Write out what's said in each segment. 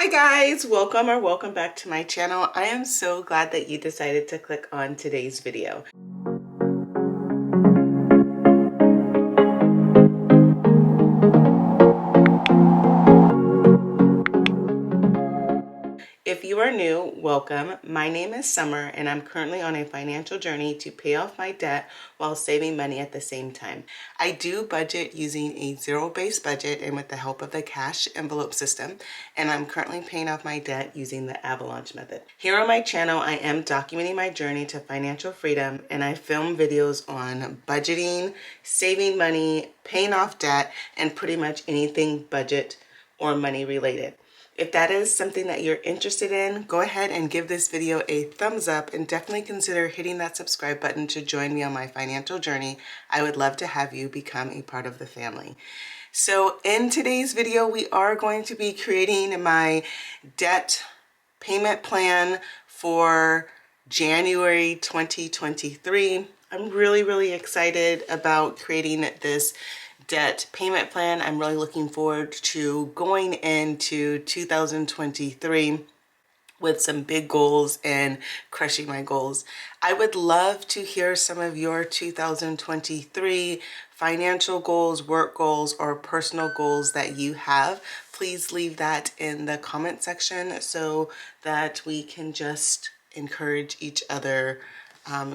Hi guys, welcome back to my channel. I am so glad that you decided to click on today's video. If you are new, welcome. My name is Summer and I'm currently on a financial journey to pay off my debt while saving money at the same time. I do budget using a zero-based budget and with the help of the cash envelope system, and I'm currently paying off my debt using the avalanche method. Here on my channel, I am documenting my journey to financial freedom, and I film videos on budgeting, saving money, paying off debt, and pretty much anything budget or money related. If that is something that you're interested in, go ahead and give this video a thumbs up and definitely consider hitting that subscribe button to join me on my financial journey. I would love to have you become a part of the family. So in today's video, we are going to be creating my debt payment plan for January 2023. I'm really excited about creating this debt payment plan. I'm really looking forward to going into 2023 with some big goals and crushing my goals. I would love to hear some of your 2023 financial goals, work goals, or personal goals that you have. Please leave that in the comment section so that we can just encourage each other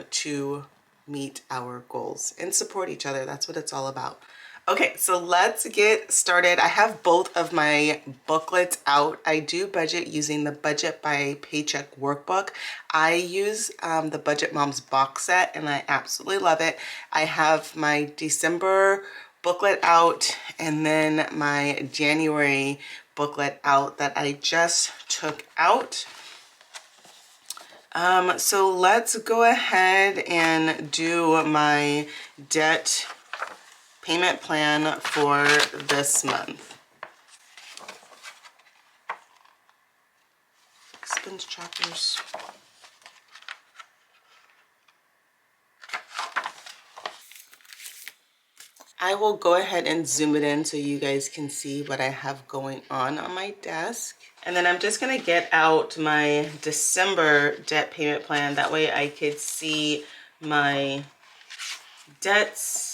to meet our goals and support each other. That's what it's all about. Okay, so let's get started. I have both of my booklets out. I do budget using the Budget by Paycheck workbook. I use the Budget Moms box set and I absolutely love it. I have my December booklet out and then my January booklet out that I just took out. So let's go ahead and do my debt payment plan for this month. Expense trackers. I will go ahead and zoom it in so you guys can see what I have going on my desk. And then I'm just gonna get out my December debt payment plan. That way I could see my debts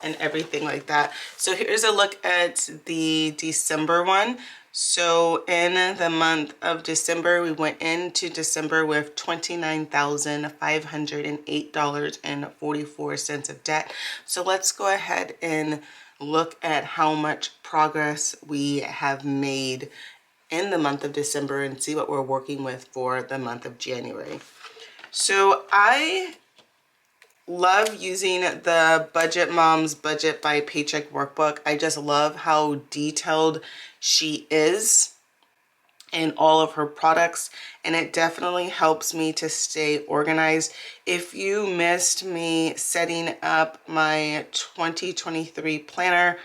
and everything like that. So here's a look at the December one. So in the month of December, we went into December with $29,508.44 of debt. So let's go ahead and look at how much progress we have made in the month of December and see what we're working with for the month of January. So I love using the Budget Moms Budget by Paycheck workbook. I just love how detailed she is in all of her products, and it definitely helps me to stay organized. If you missed me setting up my 2023 planner,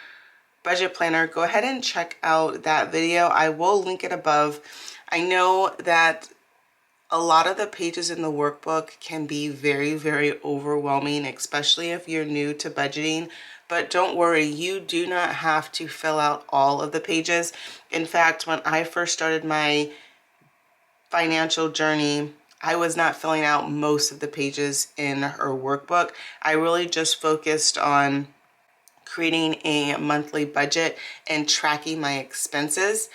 budget planner, go ahead and check out that video. I will link it above. I know that a lot of the pages in the workbook can be very overwhelming, especially if you're new to budgeting. But don't worry, you do not have to fill out all of the pages. In fact, when I first started my financial journey, I was not filling out most of the pages in her workbook. I really just focused on creating a monthly budget and tracking my expenses.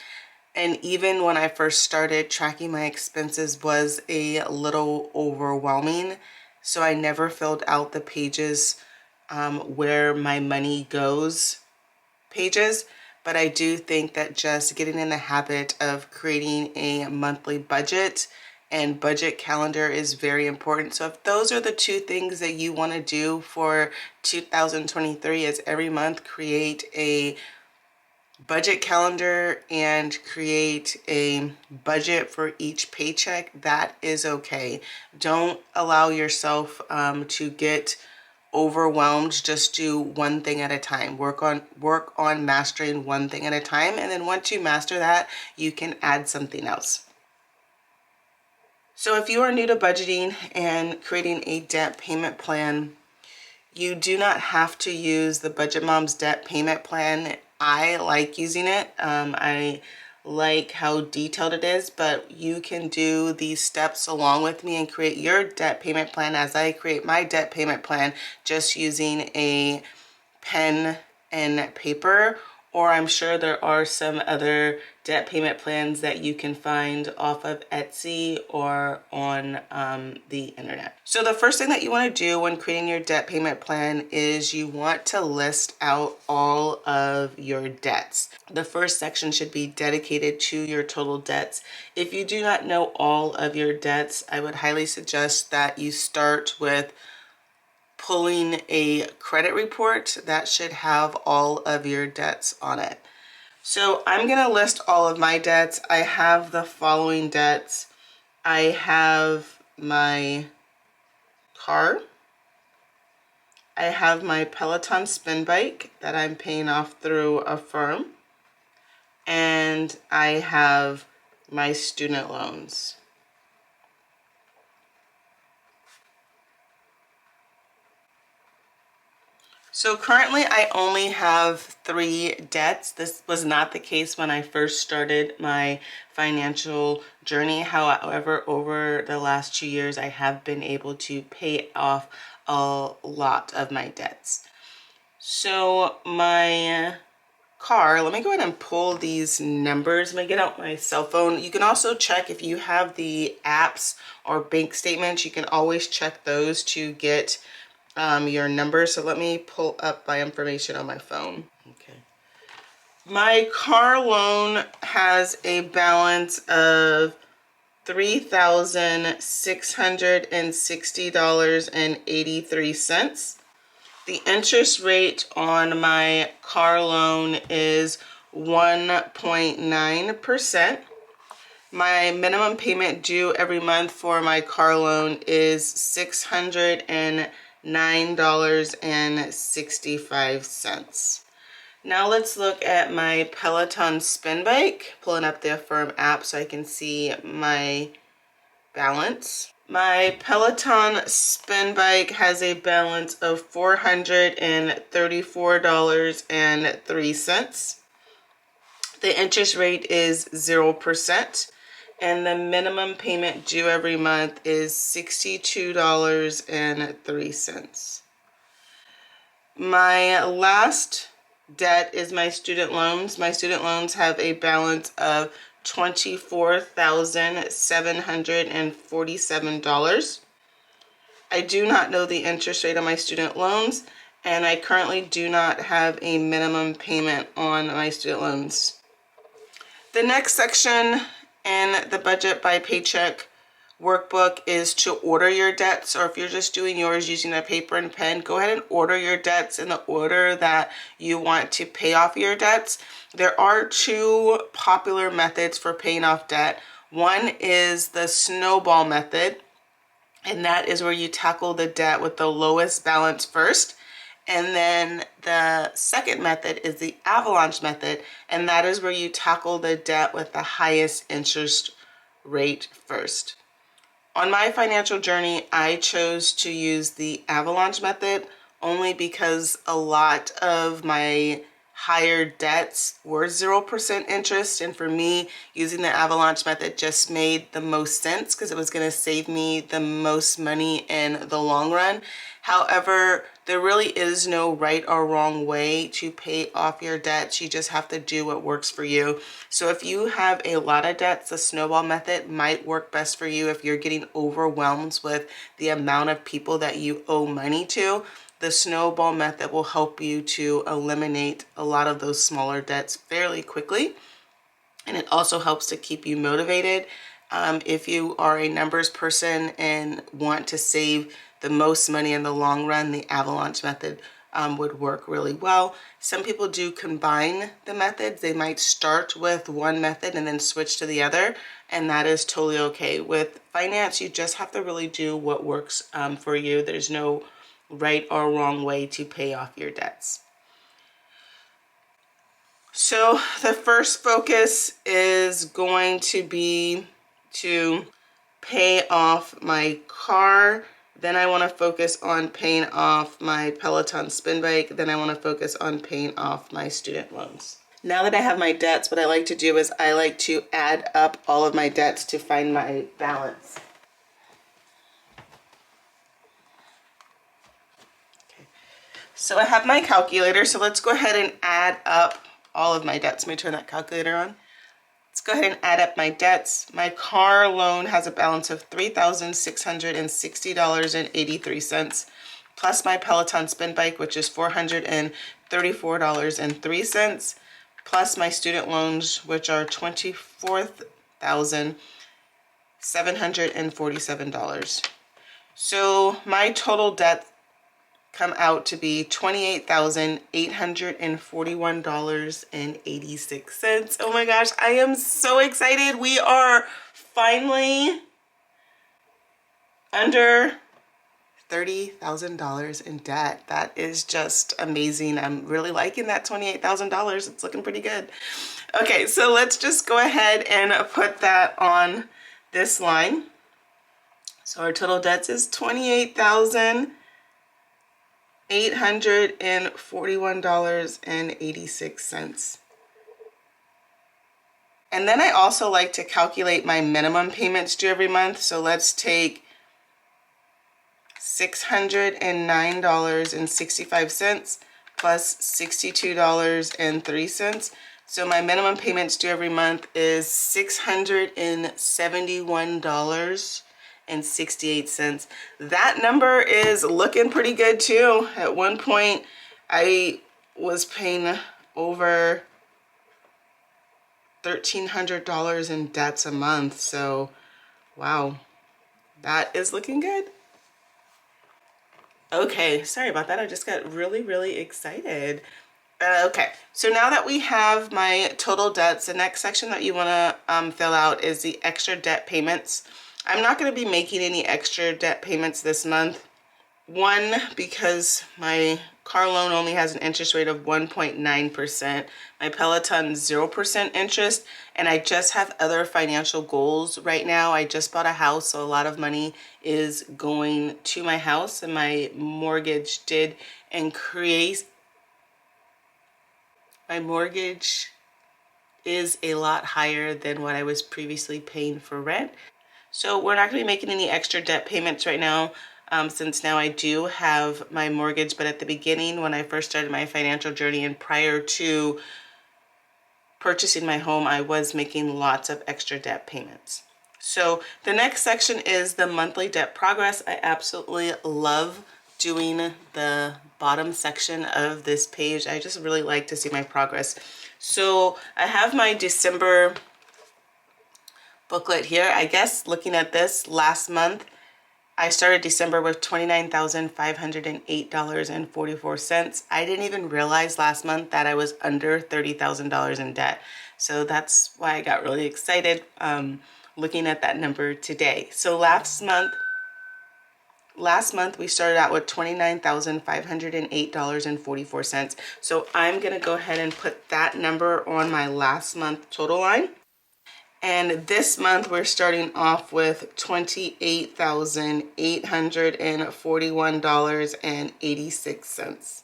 And even when I first started, tracking my expenses was a little overwhelming. So I never filled out the pages where my money goes pages. But I do think that just getting in the habit of creating a monthly budget and budget calendar is very important. So if those are the two things that you want to do for 2023, is every month create a budget calendar and create a budget for each paycheck, that is okay. Don't allow yourself to get overwhelmed. Just do one thing at a time. Work on mastering one thing at a time, and then once you master that, you can add something else. So if you are new to budgeting and creating a debt payment plan, you do not have to use the Budget Moms debt payment plan. I like using it. I like how detailed it is, but you can do these steps along with me and create your debt payment plan as I create my debt payment plan, just using a pen and paper, or I'm sure there are some other debt payment plans that you can find off of Etsy or on the internet. So the first thing that you want to do when creating your debt payment plan is you want to list out all of your debts. The first section should be dedicated to your total debts. If you do not know all of your debts, I would highly suggest that you start with pulling a credit report that should have all of your debts on it. So I'm going to list all of my debts. I have the following debts. I have my car. I have my Peloton spin bike that I'm paying off through Affirm. And I have my student loans. So currently I only have 3 debts. This was not the case when I first started my financial journey. However, over the last 2 years, I have been able to pay off a lot of my debts. So my car, let me go ahead and pull these numbers. Let me get out my cell phone. You can also check if you have the apps or bank statements, you can always check those to get your numbers. So let me pull up my information on my phone. Okay. My car loan has a balance of $3,660.83. The interest rate on my car loan is 1.9%. My minimum payment due every month for my car loan is $609.65. Now let's look at my Peloton spin bike. Pulling up the Affirm app so I can see my balance. My Peloton spin bike has a balance of $434.03. The interest rate is 0%, and the minimum payment due every month is $62.03. My last debt is my student loans. My student loans have a balance of $24,747. I do not know the interest rate on my student loans, and I currently do not have a minimum payment on my student loans. The next section in the budget by paycheck workbook is to order your debts, or if you're just doing yours using a paper and pen, go ahead and order your debts in the order that you want to pay off your debts. There are 2 popular methods for paying off debt. One is the snowball method, and that is where you tackle the debt with the lowest balance first. And then the second method is the avalanche method, and that is where you tackle the debt with the highest interest rate first. On my financial journey, I chose to use the avalanche method only because a lot of my higher debts were 0% interest, and for me, using the avalanche method just made the most sense because it was going to save me the most money in the long run. However, there really is no right or wrong way to pay off your debts. You just have to do what works for you. So if you have a lot of debts, the snowball method might work best for you. If you're getting overwhelmed with the amount of people that you owe money to, the snowball method will help you to eliminate a lot of those smaller debts fairly quickly. And it also helps to keep you motivated. If you are a numbers person and want to save the most money in the long run, the avalanche method would work really well. Some people do combine the methods. They might start with one method and then switch to the other, and that is totally okay. With finance, you just have to really do what works for you. There's no right or wrong way to pay off your debts. So the first focus is going to be to pay off my car. Then I want to focus on paying off my Peloton spin bike. Then I want to focus on paying off my student loans. Now that I have my debts, what I like to do is I like to add up all of my debts to find my balance. Okay. So I have my calculator, so let's go ahead and add up all of my debts. Let me turn that calculator on. Let's go ahead and add up my debts. My car loan has a balance of $3,660.83, plus my Peloton spin bike, which is $434.03, plus my student loans, which are $24,747. So my total debt come out to be $28,841.86. Oh my gosh, I am so excited. We are finally under $30,000 in debt. That is just amazing. I'm really liking that $28,000. It's looking pretty good. Okay, so let's just go ahead and put that on this line. So our total debts is $28,841.86. And then I also like to calculate my minimum payments due every month. So let's take $609.65 plus $62.03. So my minimum payments due every month is $671.68. That number is looking pretty good too. At one point, I was paying over $1,300 in debts a month. So, wow, that is looking good. Okay, sorry about that. I just got really excited. Okay, so now that we have my total debts, the next section that you want to fill out is the extra debt payments. I'm not going to be making any extra debt payments this month. One, because my car loan only has an interest rate of 1.9%, my Peloton 0% interest, and I just have other financial goals right now. I just bought a house, so a lot of money is going to my house, and my mortgage did increase. My mortgage is a lot higher than what I was previously paying for rent. So we're not going to be making any extra debt payments right now, since now I do have my mortgage. But at the beginning, when I first started my financial journey and prior to purchasing my home, I was making lots of extra debt payments. So the next section is the monthly debt progress. I absolutely love doing the bottom section of this page. I just really like to see my progress. So I have my December booklet here. I guess looking at this last month, I started December with $29,508.44. I didn't even realize last month that I was under $30,000 in debt. So that's why I got really excited looking at that number today. So last month we started out with $29,508.44. So I'm going to go ahead and put that number on my last month total line. And this month we're starting off with $28,841.86.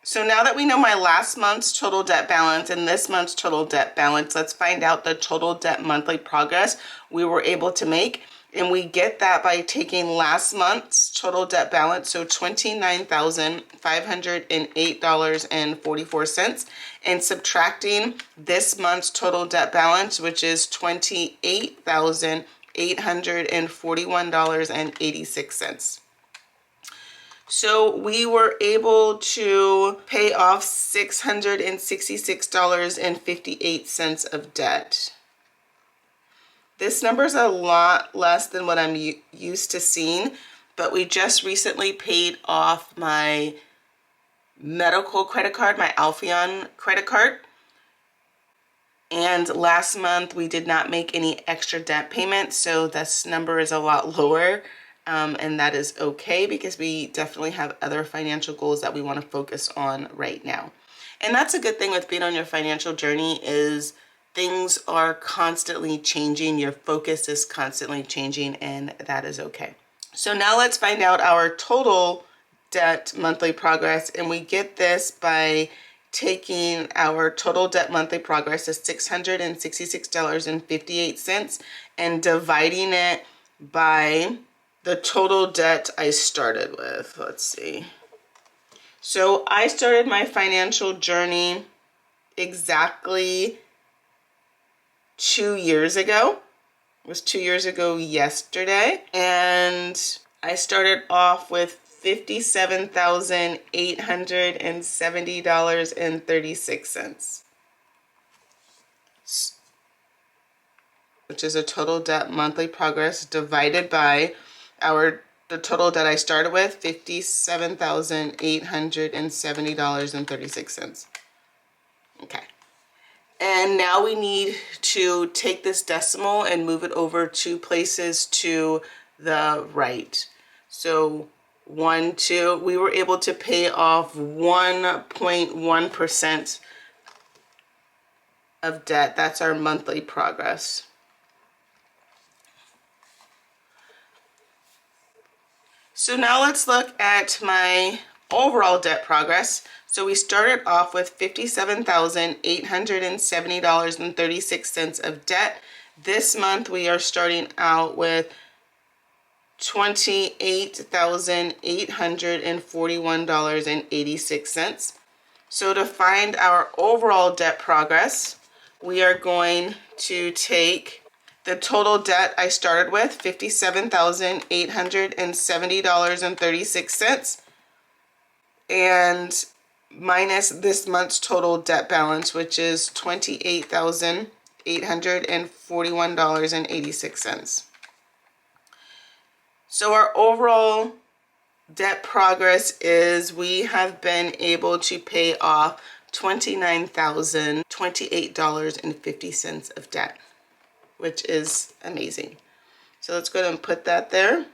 So now that we know my last month's total debt balance and this month's total debt balance, let's find out the total debt monthly progress we were able to make. And we get that by taking last month's total debt balance, so $29,508.44, and subtracting this month's total debt balance, which is $28,841.86. So we were able to pay off $666.58 of debt. This number is a lot less than what I'm used to seeing, but we just recently paid off my medical credit card, my Alpheon credit card. And last month we did not make any extra debt payments, so this number is a lot lower. And that is okay because we definitely have other financial goals that we want to focus on right now. And that's a good thing with being on your financial journey is things are constantly changing. Your focus is constantly changing, and that is okay. So now let's find out our total debt monthly progress, and we get this by taking our total debt monthly progress is $666.58 and dividing it by the total debt I started with. Let's see. So I started my financial journey exactly 2 years ago. It was 2 years ago yesterday. And I started off with $57,870.36, which is a total debt monthly progress divided by the total debt I started with, $57,870.36. Okay. And now we need to take this decimal and move it over 2 places to the right. So 1, 2, we were able to pay off 1.1% of debt. That's our monthly progress. So now let's look at my overall debt progress. So we started off with $57,870.36 of debt. This month we are starting out with $28,841.86. So to find our overall debt progress, we are going to take the total debt I started with, $57,870.36, and minus this month's total debt balance, which is $28,841.86. So our overall debt progress is we have been able to pay off $29,028.50 of debt, which is amazing. So let's go ahead and put that there.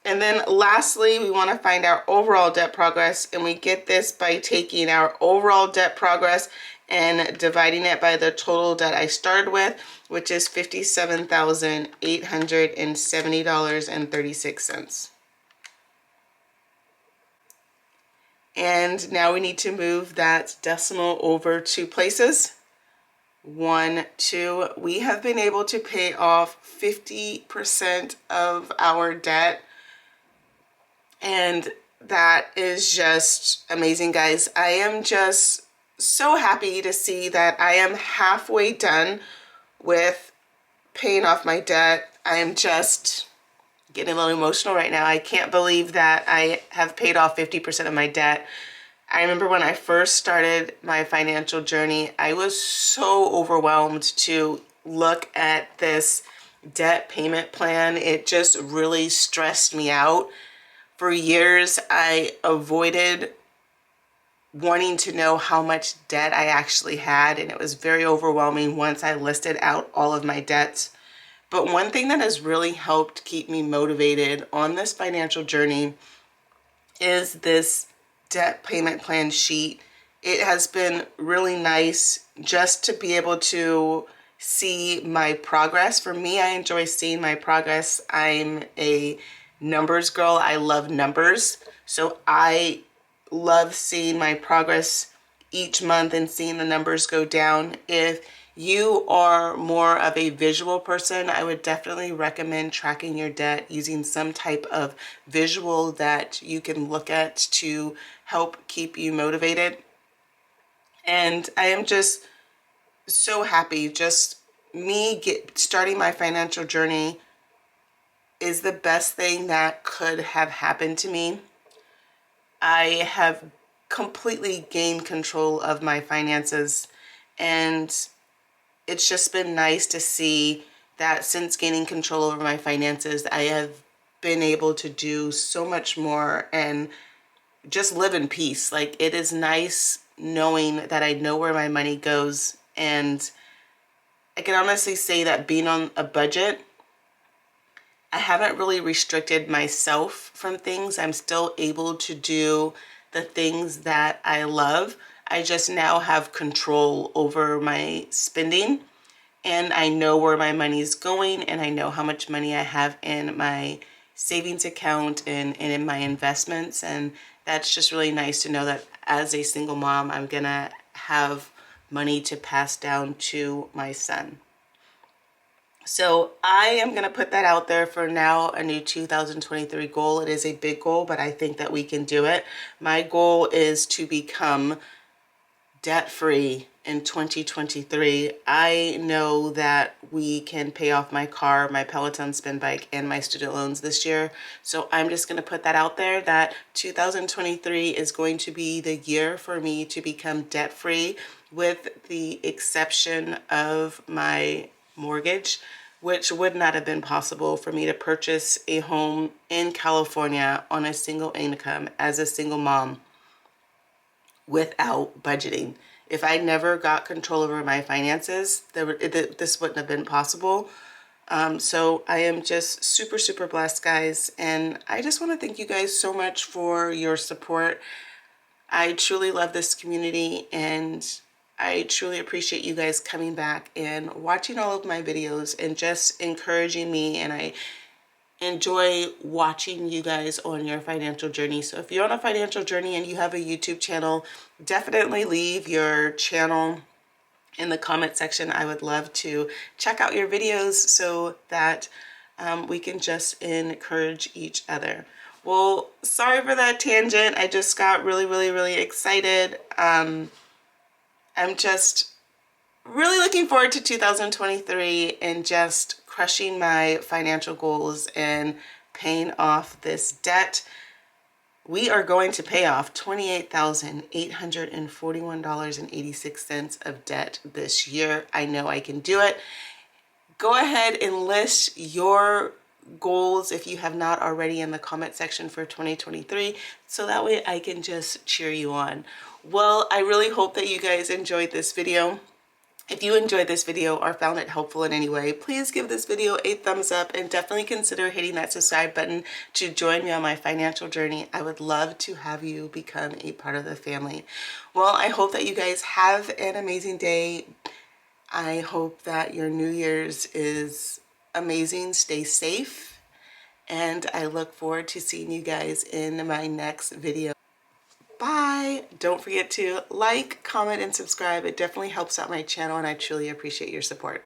And then lastly, we want to find our overall debt progress, and we get this by taking our overall debt progress and dividing it by the total debt I started with, which is $57,870.36. And now we need to move that decimal over 2 places. 1, 2, we have been able to pay off 50% of our debt. And that is just amazing, guys. I am just so happy to see that I am halfway done with paying off my debt. I am just getting a little emotional right now. I can't believe that I have paid off 50% of my debt. I remember when I first started my financial journey, I was so overwhelmed to look at this debt payment plan. It just really stressed me out. For years, I avoided wanting to know how much debt I actually had, and it was very overwhelming once I listed out all of my debts. But one thing that has really helped keep me motivated on this financial journey is this debt payment plan sheet. It has been really nice just to be able to see my progress. For me, I enjoy seeing my progress. I'm a numbers girl. I love numbers. So I love seeing my progress each month and seeing the numbers go down. If you are more of a visual person, I would definitely recommend tracking your debt using some type of visual that you can look at to help keep you motivated. And I am just so happy. Just me starting my financial journey is the best thing that could have happened to me. I have completely gained control of my finances, and it's just been nice to see that since gaining control over my finances, I have been able to do so much more and just live in peace. Like, it is nice knowing that I know where my money goes, and I can honestly say that being on a budget, I haven't really restricted myself from things. I'm still able to do the things that I love. I just now have control over my spending, and I know where my money is going, and I know how much money I have in my savings account and in my investments. And that's just really nice to know that as a single mom, I'm gonna have money to pass down to my son. So I am going to put that out there for now, a new 2023 goal. It is a big goal, but I think that we can do it. My goal is to become debt-free in 2023. I know that we can pay off my car, my Peloton spin bike, and my student loans this year. So I'm just going to put that out there that 2023 is going to be the year for me to become debt-free, with the exception of my mortgage, which would not have been possible for me to purchase a home in California on a single income as a single mom without budgeting. If I never got control over my finances, this wouldn't have been possible. So I am just super, super blessed, guys. And I just want to thank you guys so much for your support. I truly love this community, and I truly appreciate you guys coming back and watching all of my videos and just encouraging me. And I enjoy watching you guys on your financial journey. So if you're on a financial journey and you have a YouTube channel, definitely leave your channel in the comment section. I would love to check out your videos so that we can just encourage each other. Well, sorry for that tangent. I just got really, really, really excited. I'm just really looking forward to 2023 and just crushing my financial goals and paying off this debt. We are going to pay off $28,841.86 of debt this year. I know I can do it. Go ahead and list your goals, if you have not already, in the comment section for 2023, so that way I can just cheer you on. Well, I really hope that you guys enjoyed this video. If you enjoyed this video or found it helpful in any way, please give this video a thumbs up and definitely consider hitting that subscribe button to join me on my financial journey. I would love to have you become a part of the family. Well, I hope that you guys have an amazing day. I hope that your New Year's is amazing. Stay safe, and I look forward to seeing you guys in my next video. Bye. Don't forget to like, comment, and subscribe. It definitely helps out my channel, and I truly appreciate your support.